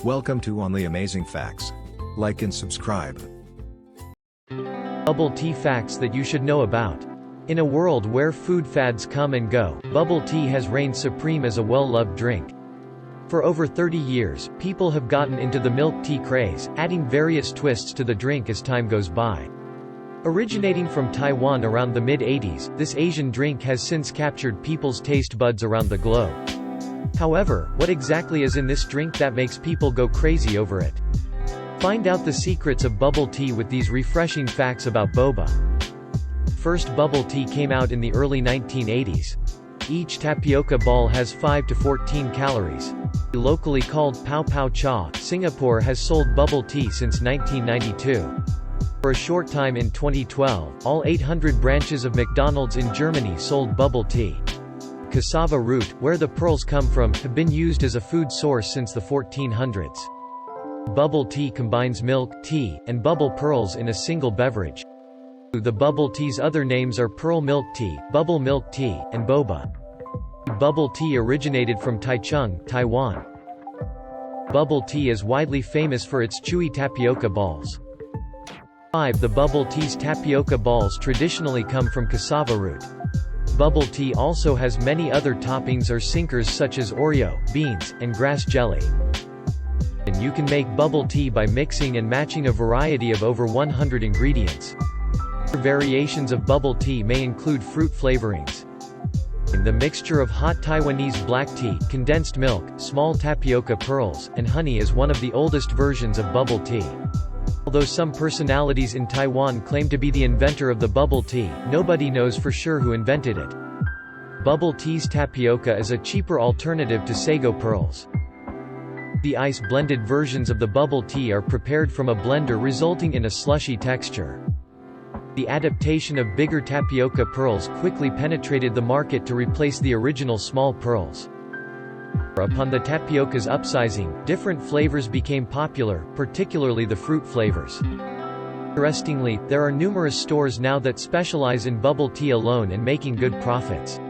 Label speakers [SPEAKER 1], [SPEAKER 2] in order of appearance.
[SPEAKER 1] Welcome to Only Amazing Facts. Like and subscribe.
[SPEAKER 2] Bubble tea facts that you should know about. In a world where food fads come and go, bubble tea has reigned supreme as a well-loved drink. For over 30 years, people have gotten into the milk tea craze, adding various twists to the drink as time goes by. Originating from Taiwan around the mid-80s, this Asian drink has since captured people's taste buds around the globe. However, what exactly is in this drink that makes people go crazy over it? Find out the secrets of bubble tea with these refreshing facts about boba. First bubble tea came out in the early 1980s. Each tapioca ball has 5 to 14 calories. Locally called Pao Pao Cha, Singapore has sold bubble tea since 1992. For a short time in 2012, all 800 branches of McDonald's in Germany sold bubble tea. Cassava root, where the pearls come from, have been used as a food source since the 1400s. Bubble tea combines milk, tea, and bubble pearls in a single beverage. The bubble tea's other names are pearl milk tea, bubble milk tea, and boba. Bubble tea originated from Taichung, Taiwan. Bubble tea is widely famous for its chewy tapioca balls. 5. The bubble tea's tapioca balls traditionally come from cassava root. Bubble tea also has many other toppings or sinkers such as Oreo, beans, and grass jelly. And you can make bubble tea by mixing and matching a variety of over 100 ingredients. Variations of bubble tea may include fruit flavorings. The mixture of hot Taiwanese black tea, condensed milk, small tapioca pearls, and honey is one of the oldest versions of bubble tea. Although some personalities in Taiwan claim to be the inventor of the bubble tea, nobody knows for sure who invented it. Bubble tea's tapioca is a cheaper alternative to sago pearls. The ice-blended versions of the bubble tea are prepared from a blender resulting in a slushy texture. The adaptation of bigger tapioca pearls quickly penetrated the market to replace the original small pearls. Upon the tapioca's upsizing, different flavors became popular, particularly the fruit flavors. Interestingly, there are numerous stores now that specialize in bubble tea alone and making good profits.